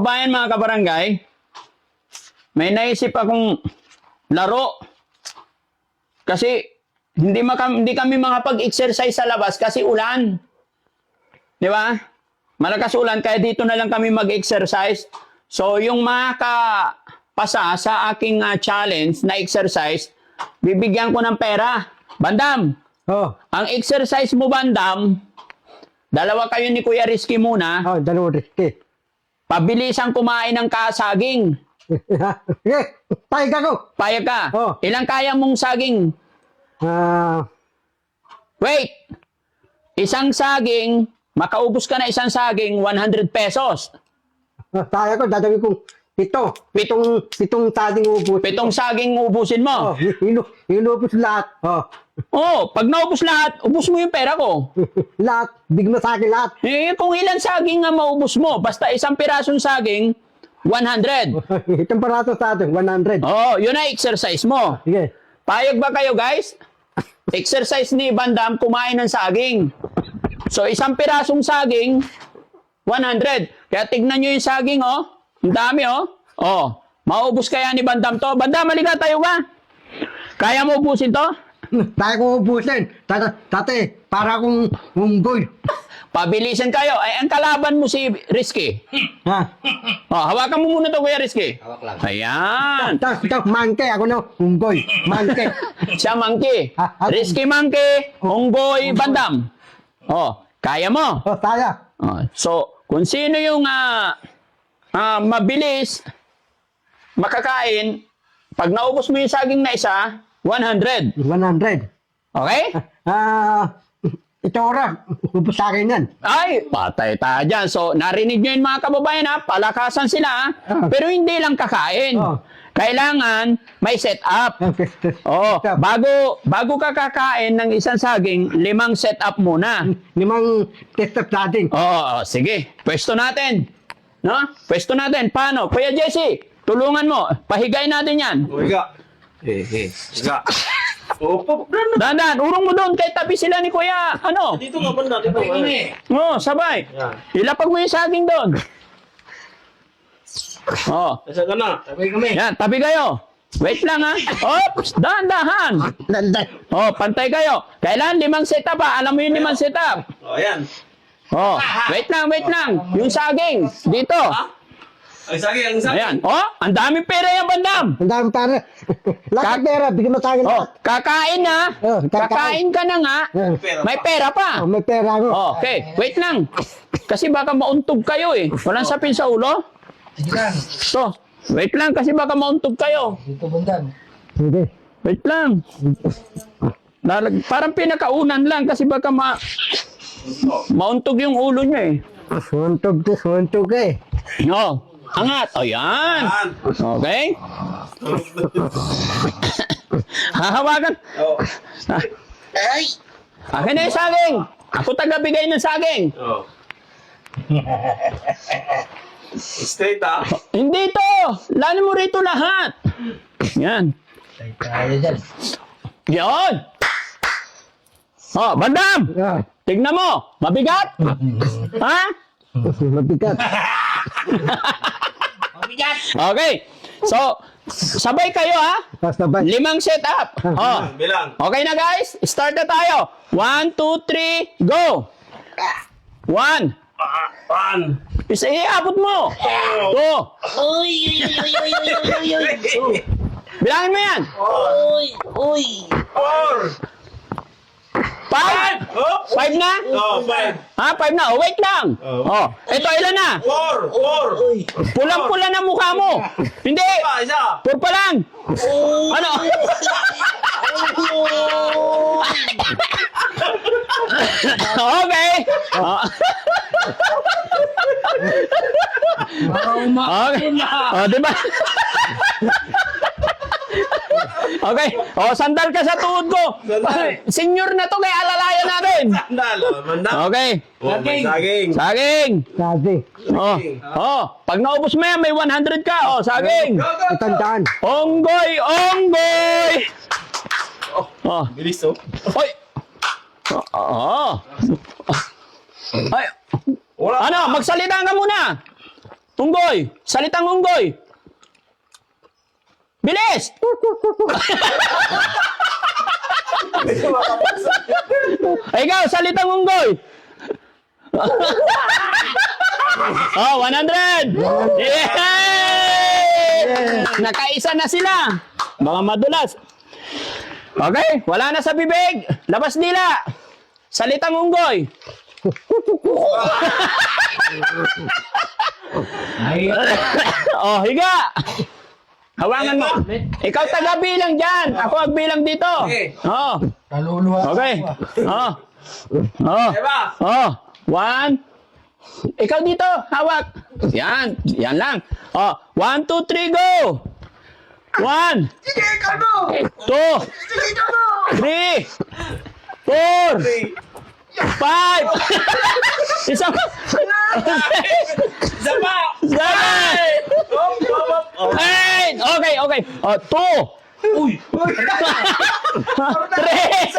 kababayan, mga kabarangay, may naisip akong laro. Kasi hindi kami makapag-exercise sa labas kasi ulan. Di ba? Malakas ulan, kaya dito na lang kami mag-exercise. So, yung makapasa sa aking challenge na exercise, bibigyan ko ng pera. Bandam, ang exercise mo, Bandam, dalawa kayo ni Kuya Rizky muna. Dalawa Rizky. Pabilisang kumain ng saging. Payag ako. Payag ka. Ilang kaya mong saging? Wait! Isang saging, makaubos ka na isang saging, 100 pesos. Kaya ko, dadawin kong pitong saging ubus. 7 saging ubusin mo. Inubos lahat. Pag naubos lahat, ubus mo yung pera ko. Lahat, bigma sa akin lahat. Kung ilang saging nga maubos mo, basta isang pirasong saging, 100. Itong parato sa atin, 100. Yun na exercise mo. Sige. Payag ba kayo, guys? Exercise ni Bandam, kumain ng saging. So, isang pirasong saging, 100. Kaya tignan nyo yung saging, Ang dami, maubos kaya ni Bandam to. Bandam, halika tayo ba? Kaya mo ubusin to? Kaya ko ubusin. Tate, para akong unggoy. Pabilisan kayo. Ay, ang kalaban mo si Rizky. Hawakan mo muna to, Kuya Rizky. Hawak lang. Ayan. Tapos monkey, ako na unggoy. Monkey. Siya monkey. Rizky monkey, unggoy, Bandam. Kaya mo. Kaya. So, kung sino yung mabilis makakain, pag naubos mo yung saging na isa, 100. 100. Okay? Ito oras, ubus sa akin yan. Ay, patay tayo dyan. So, narinig nyo yun mga kababayan palakasan sila pero hindi lang kakain. Kailangan may set up. Bago ka kakain ng isang saging, 5 set up muna. 5 test of saging. Sige. Pwesto natin. No? Pwesto natin. Paano? Kuya Jesse, tulungan mo. Pahigayin natin yan. Higa. Higa. Opo. Dandan, urong mo doon. Kahit tabi sila ni Kuya. Dito nga banda. Dito nga. Sabay. Yan. Ilapag mo yung saging doon. Nasa ka na. Sabay kami. Yan, tabi kayo. Wait lang Oops, dahan-dahan. Pantay kayo. Kailan 5 setup Alam mo yung 5 setup. Ayan. Wait lang. Yung saging, dito. Ay, saging. Ayan. Ang daming pera yan, Bandam. Ang dami para. Lahat ng pera, bigyan mo sa akin lahat. Kakain na. Kakain ka na nga. May pera pa. May pera ako. Okay, wait lang. Kasi baka mauntog kayo Walang sapin sa ulo. Sige lang. Wait lang kasi baka mauntog kayo. Dito bundan. Sige. Wait lang. Parang pinakaunan lang kasi baka mauntog yung ulo niya Suntog eh. Angat. Ayan. Okay. Hahawakan. Ay! Akin na yung saging. Ako taga-bigay ng saging. Straight Hindi to. Lalo mo rito lahat. Yan. Tayo dyan. Yan. Bandam. Tignan mo. Mabigat. Ha? Mabigat. Mabigat! Okay. So, sabay kayo Sabay. 5 setup. Bilang. Okay na guys? Start na tayo. 1, 2, 3, go! 1. Iabot mo. 2. Uy! Bilangin mo yan. Uy! 5. 5 na? 5. 5 na. Wait lang. Ito, ilan na? 4. Pulang-pula na mukha mo. Hindi. Isa. 4 pa lang. Ano? Okay. Okay. Diba? Okay. Sandal ka sa tuhod ko. Senior na to, kaya alalayan natin. Okay. Saging. Saging. Sabi. Pag naubos mo yan, may 100 ka. Saging. Itandaan. Onggoy. Bilis Oy. Ay. Wala. Magsalita ka muna. Unggoy. Salitang unggoy. Bilis! Ikaw, salitang unggoy. Oh, 100! Yay! Nakaisa na sila. Mga madulas. Okay, wala na sa bibig. Labas nila. Salitang unggoy. Oh, higa. Hawangan mo. Ikaw taga-bilang dyan. Ako agbilang dito. Okay. Oh. Kaluluwa. Okay. Oh. Oh. Diba? Oh. 1. Ikaw dito. Hawak. Yan. Yan lang. Oh. 1, 2, 3, go. 1. 2. 3. 4. 5. Isa pa. Zaba! 7. 8. Okay, okay. Oh, 2. Uy! 3.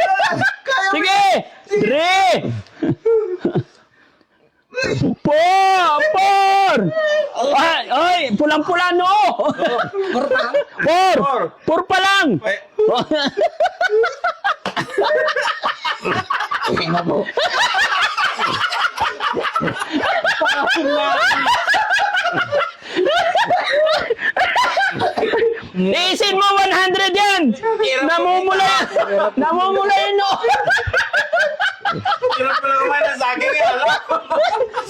Sige. 3. 4. 4. Ay, pulang-pula no. 4. 4 pa lang. Iisin mo 100 yan. Namumula. Namumula yun no. Hirap mo lang naman na sa akin yan.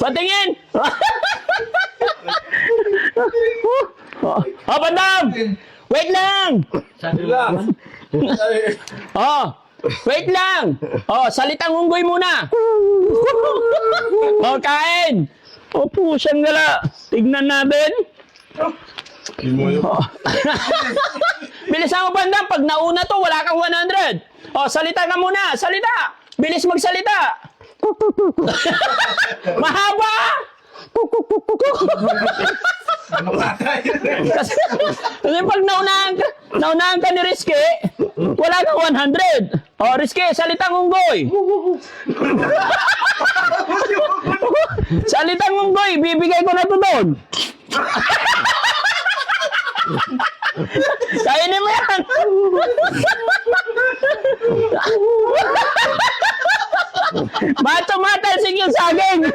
Patingin. Oh, Bandam. Wait lang. Oh, wait lang. Oh, salitang unggoy muna. Oh, kain. Oh, pusang gala. Tignan natin. Oh. Bilisan mo, Bandam. Pag nauna to, wala kang 100. Oh, salita ka muna. Salita. Bilis magsalita. Mahaba. Kasi pag naunahan ka ni Rizky, wala kang 100. O, Rizky, salitang unggoy. Salitang unggoy, bibigay ko na to doon. Kainin mo yan. Macho matalsik yung saging.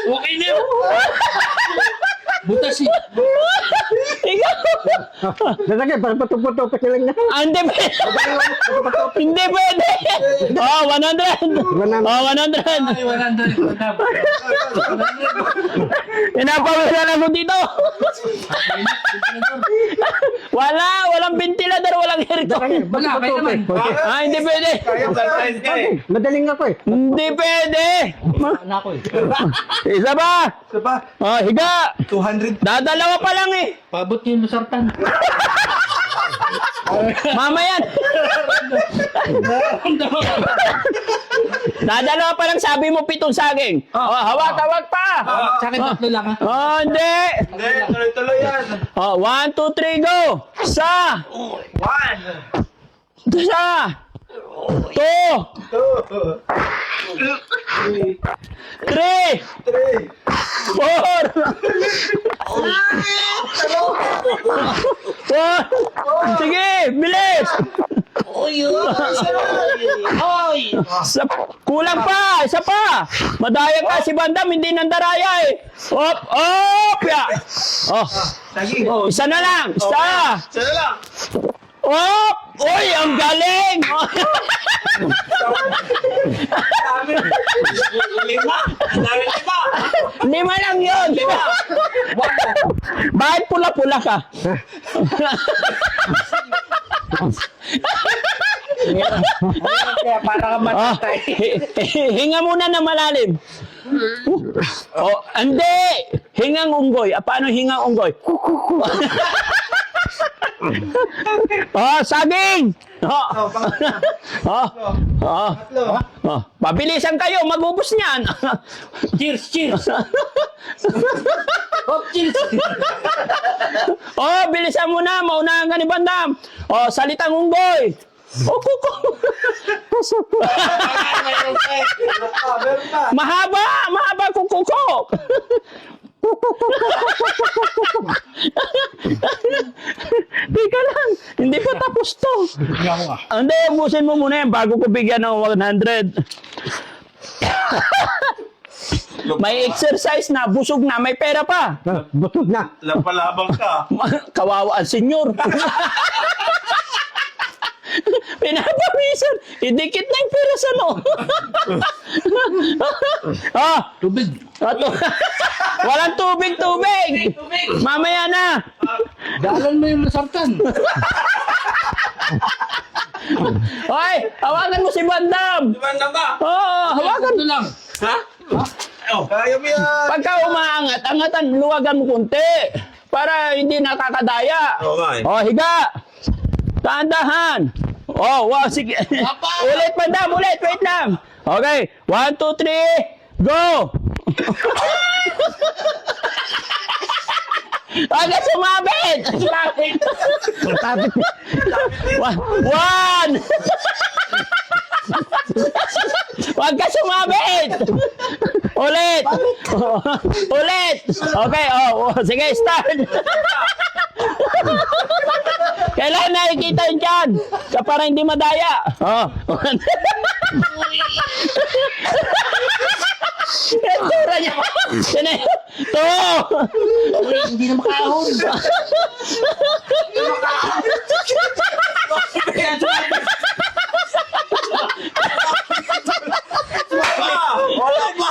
Okay na yun. Butas eh. Ikaw. Lalagay, para patupo-tupo sila nga. Ah, hindi pwede. Hindi pwede. Oh, 100. Oh, 100. Ay, 100. Pinapawisan ako dito. Walang ventilador, walang aircon. Wala, kaya naman. Ah, hindi pwede. Madaling ako eh. Hindi pwede. Ano ako eh. Isa pa. Oh, higa. 200. Dadalawa pa lang eh. Pabot niyo yung lusartan. Mamaya. Dadalawa pa lang, sabi mo 7 saging. Oh, hawak pa. Sa akin tatlo lang ha. Oh, hindi. Hindi, tuloy-tuloy yan. Oh, 1, 2, 3, go. Isa. 1. Isa. 2. 3. 4. 4. Sige, bilis. Kulang pa, isa pa. Madaya ka si Bandam, hindi nandaraya eh. Op, ya. Oh, isa na lang, isa. Sana lang. Op, oy, ang galing. Dami. 5. Dami 5. 5 lang yun. Bakit pula-pula ka? Kaya para ka matatay. Hinga muna na malalim. Oh, hindi. Hingang unggoy. Paano hingang unggoy? Oh, saging. Pabilisan kayo, magubos niyan. Cheers, cheers. Oh, cheers. Oh, bilisan mo na, maunahan ka ni Bandam. Oh, salitang unggoy. O, kuko. Meron pa. Meron pa. Mahaba kuko ko. Teka lang, hindi pa tapos to. Hindi, ubusin mo muna yan bago ko bigyan ng 100. May exercise na, busog na, may pera pa. Butog na. Lapalabang ka. Kawawa ang senyor. Pinapawisan. Idikit na yung pera sa no. Tubig. Walang tubig. Mamaya na. Dalan mo yung masartan. Hoy, hawakan mo si Bandam. Diba na ba? Oo, hawakan. Ito lang. Ha? Oh, kaya mo yan. Pagka umaangat, angatan, luwagan mo kunti. Para hindi nakakadaya. Okay. Higa. Dahan-dahan. Wow, sige. Ulit, Bandam, ulit. Wait lang. Okay, 1, 2, 3, go! Agad sumabit! Sumabit! One! Huwag ka sumabit! Ulit! Ulit! Okay, sige, start! Kailangan nakikita yun dyan para hindi madaya. Tura niya. Ito. Hindi na makahon. Wala pa.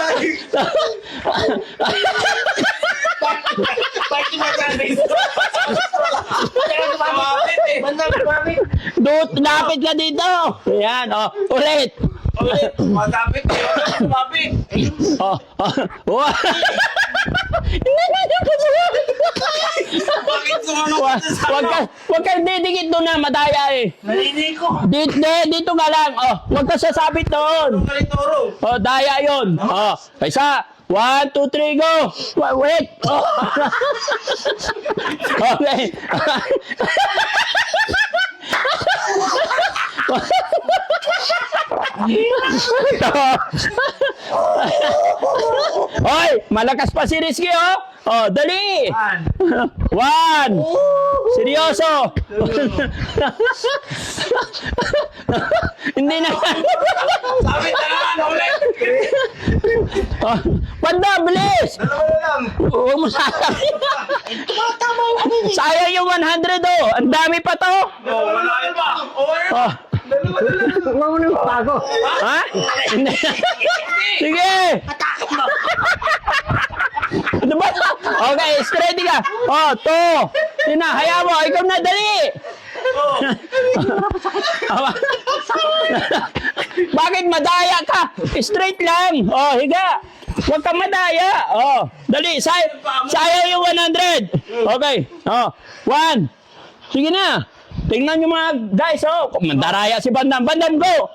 Bakit sinasabi? Lapit ka dito. Ayan, ulit. Ulit. Matapit. Tumapit. Bakit sumanok sa Huwag kang didikit doon na, madaya eh. Narinig ko. Dito nga lang. Huwag ka sasabit doon. Kalitoro. Daya yun. Isa. 1, 2, 3, go! Wait! Okay. Hoy! Malakas pa si Rizky, dali! 1! Seryoso! Hindi na. Sabi na naman. Ulit. Panda, bilis! Dalawa lang. Huwag mo sasabi. Sayang yung 100 Ang dami pa to. Wala yun ba? Oh. Huwag mo nang bago. Ha? Hindi. Sige. Ano ba? Okay, straight ka. Tina, hayaan mo. Ikaw na, dali. Bakit madaya ka? Straight lang. Higa. Huwag kang madaya. Dali. Sayang yung 100. Okay. 1. Sige na. Tingnan nyo mga guys. Mandaraya si Bandam. Bandam, go.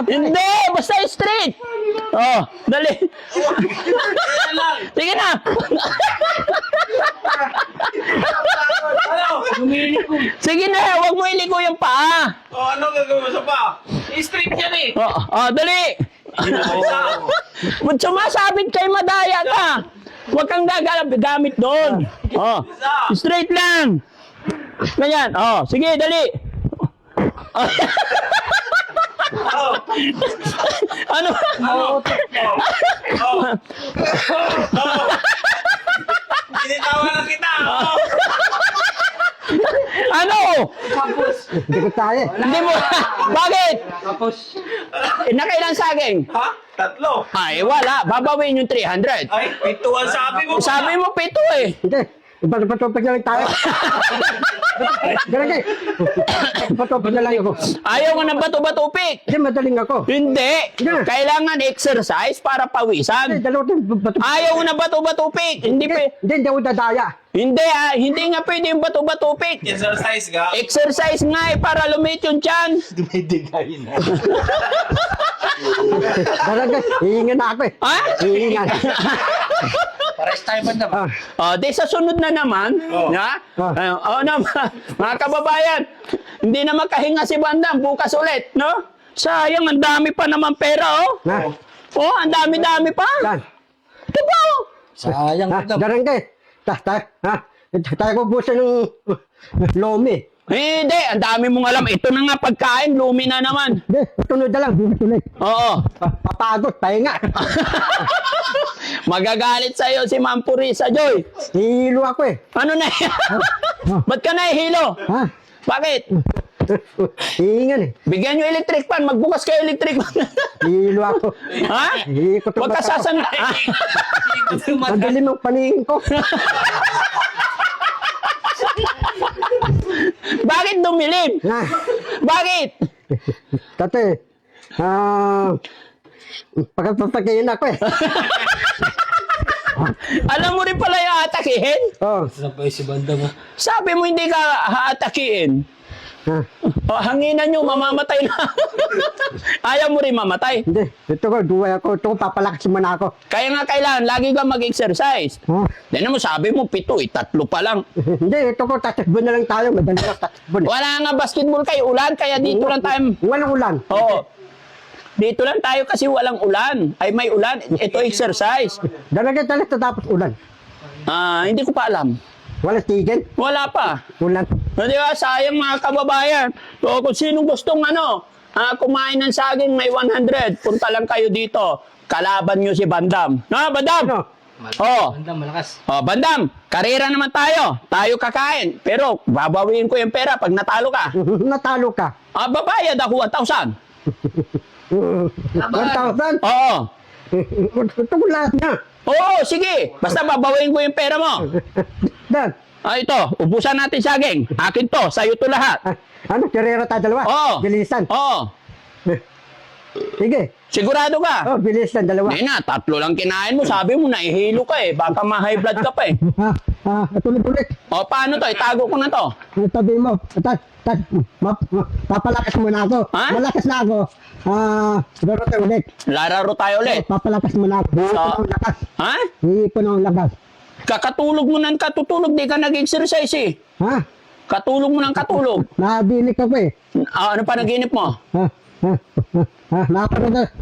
Hindi. Basta straight. Dali. Sige na. Sige na. Huwag mo iliko yung paa. Ano gagawin mo sa pa? I-strip yan eh. Dali. Sumasabit kay madaya ka. Huwag kang gagamit doon. Straight lang. Ganyan. Sige, dali. Ano? Tinitawa na kita. Ano? Hindi ko tayo. Hindi mo. Bakit? Tapos, Nakailan saging? Ha? 3. Ay, wala. Babawin yung 300. Ay, pituan sabi mo. Sabi mo 7 eh. Hindi. Ipatupag na lang tayo. Ganun kayo. Ipatupag na lang ako. Ayaw nga ng bato-batupik. Hindi, madaling ako. Hindi. Yeah. Kailangan exercise para Hindi, pawisan. dalawa tayo batupag. Ayaw na bato-batupik. Hindi Hindi ako dadaya. hindi nga pwede yung bato-batupik. Exercise ka. Exercise nga para lumit yung tiyan. Dumidigay na. Barangay, hihinga na ako eh. Ha? Hihinga na. Pares tayo ba naman? Di sa sunod na naman, ha? Mga kababayan, hindi na makahinga si Bandam, bukas ulit, no? Sayang, ang dami pa naman pera, oh. Na, Ang dami-dami pa. saan? Ito ba, oh? Sayang Ha, Bandam. Darangge. Tayo ko busa ng lomi. Hindi, ang dami mong alam. Ito na nga pagkain, lumi na naman. Hindi, tunod na lang, bukas ulit. Oo. Papagod, pahinga. Magagalit sa'yo si Ma'am Purisa, Joy. Hihilo ako eh. Ano na Ba't ka nahihilo? Ha? Bakit? Hihingan eh. Bigyan nyo electric fan. Magbukas kayo electric fan. Hihilo ako. Ha? Hihikot ang Huwag ka mata ko. sasanda. Ang galing ng paningin ko. Bakit dumilim? Ha? Bakit? Tate, pagkapapagayin ako eh. Alam mo rin pala yung atakihin? Oh, Sabay si Bandam ha. Sabi mo hindi ka haatakiin. ha? Hanginan nyo, mamamatay na. Ayaw mo rin mamatay. Hindi, ito ko, duway ako. Ito ko, papalakas mo na ako. Kaya nga kailangan, lagi ka mag-exercise. Ha? Then mo sabi mo, 7, 3 pa lang. Hindi, ito ko, tatakbo na lang tayo. Madali ko, tatakbo na. Wala nga basketball kayo, ulan, kaya dito lang tayo. Walang ulan. Oo. Dito lang tayo kasi walang ulan. Ay may ulan, ito exercise. Dalaga tapos ulan. Hindi ko pa alam. Walang tigil. Wala pa. Ulan. Di ba, sayang mga kababayan. So kung sinong gustong kumain ng saging may 100, punta lang kayo dito. Kalaban nyo si Bandam. Na, Bandam? Ano? Oo. Bandam, malakas. Bandam, karera naman tayo. Tayo kakain. Pero babawiin ko yung pera pag natalo ka. Natalo ka. Babayad ako 1,000. 1,000? Oo. Ito ko lahat na. Oo, sige. Basta babawiin ko yung pera mo. Dan. Ito, ubusan natin saging. Akin to, sa'yo to lahat. Ano, karera tayo dalawa? Oo. Bilisan. Oo. Sige. Sigurado ka? Oh, bilisan, dalawa. Hindi na, 3 lang kinain mo. Sabi mo, nahihilo ka eh. Baka ma-high blood ka pa eh. Tuloy-tuloy. Paano to? Itago ko na to. Sabi mo, papalakas mo na ako. Ha? Malakas na ako. Laro tayo ulit. Lararo tayo ulit. Papalakas mo na ako. Hiipon ng lakas. Ha? Hiipon ng lakas. Kakatulog mo ng katutulog. Di ka nag-exercise eh. Ha? Katulog mo ng katulog. Nabilik ako eh. Ano pa naginip mo?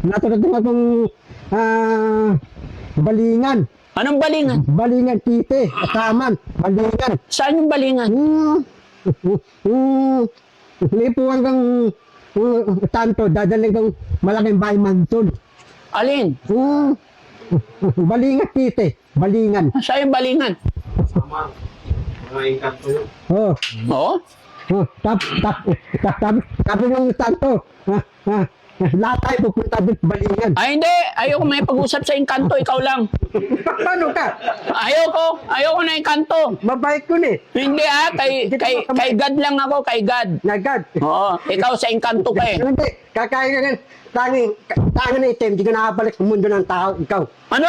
Natulog din akong balingan. Anong balingan? Balingan tite. Kasaman. Balingan. Saan yung balingan? May po hanggang tanto, dadaling kang malaking bahay mansion. Alin? Balingan tite. Balingan. Saan yung balingan? Oh. Oo? Sabi ng tanto, lahat tayo pupunta din sa balingan. Ay hindi. Ayoko may pag-usap sa Encanto. Ikaw lang. Paano ka? Ayoko na Encanto. Mabait ko ni. Hindi kay God lang ako. Kay God. Nagad. Oo. Ikaw sa Encanto ka eh. Hindi, kakain ka nga. Tangin itim, di ka nakabalik sa mundo ng tao, ikaw. Ano?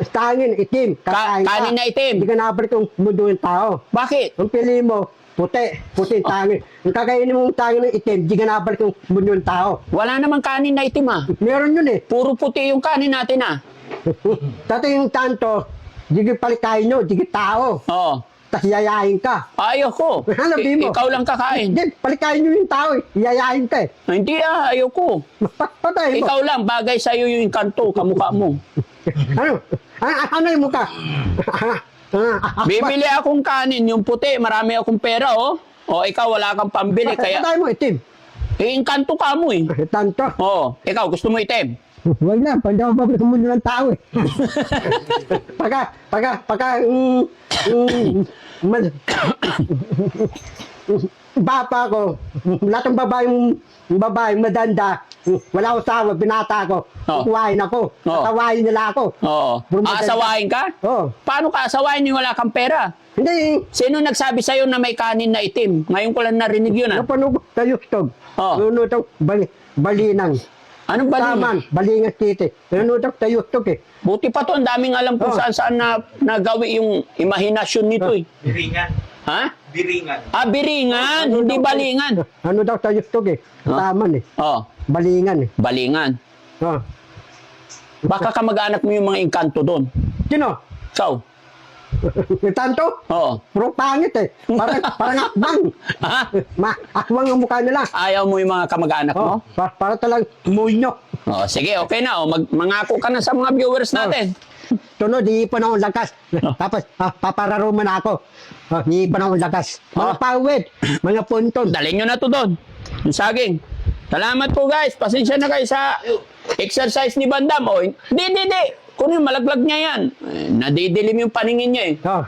Tangin itim, kakain ka. Kanin na itim. Di ka nakabalik sa mundo ng tao. Bakit? Ang pili mo, puti yung tangin. Ang kakainin mong tangin ng itim, di ka nakabalik sa mundo ng tao. Wala namang kanin na itim ah. Meron yun eh. Puro puti yung kanin natin ah. Dati yung tanto, di ka palikain nyo, di ka tao. Oo. Tapos yayain ka. Ayoko. Ano, Bimo? Ikaw lang kakain. Hindi, palikain nyo yung tao eh. Yayain ka eh. Hindi ayoko. Patay mo. Ikaw lang, bagay sa'yo yung Encanto, kamukha mo. Ano? Ano yung mukha? Bibili akong kanin, yung puti, marami akong pera oh. O ikaw wala kang pambili, kaya Patay mo itim. Encanto ka mo eh. Tanto. Oo, ikaw gusto mo itim. Huwag na, pag ako pabalik sa mundo ng tao eh. Bapa ko, lahat ng babae, madanda, wala akong sawa, binata ko, Oh. kukuhain ako, Oh. tatawain nila ako. Oo. Puro maganda. Aasawain ka? Oh. Paano ka asawain yung wala kang pera? Hindi, Sino nagsabi sa'yo na may kanin na itim? Ngayon ko lang narinig yun ah. napanood ko sa YouTube. Oh. Nanonood ako, balinang. Anong balingan? Taman, balingan titi. Nanonood ako sa YouTube eh. Buti pa to, ang daming alam kung Oh. saan nagawi yung imahinasyon nito eh. Biringan. Ha? Biringan. Biringan, hindi balingan. Ano daw sa YouTube eh. Oh. Taman eh. Oh, Balingan eh. balingan. Oh. Baka kamag-anak mo yung mga Encanto doon. Sino? Ikaw. Tanto? Oo. Puro pangit eh. Parang akbang. Ha? Akbang ang mukha nila. Ayaw mo yung mga kamag-anak Oh, mo? para talang munyo. Oh, sige, okay na. Oh. Mangako ka na sa mga viewers natin. Tunod, iipon akong lakas. Tapos, papararo man ako. Iipon akong lakas. Mga pawid, mga punton. Dalhin nyo na to doon. Yung saging. Salamat po guys. Pasensya na kayo sa exercise ni Bandam. Oh, hindi. Kunin malaglag niya yan. Nadidilim yung paningin niya eh. Oh,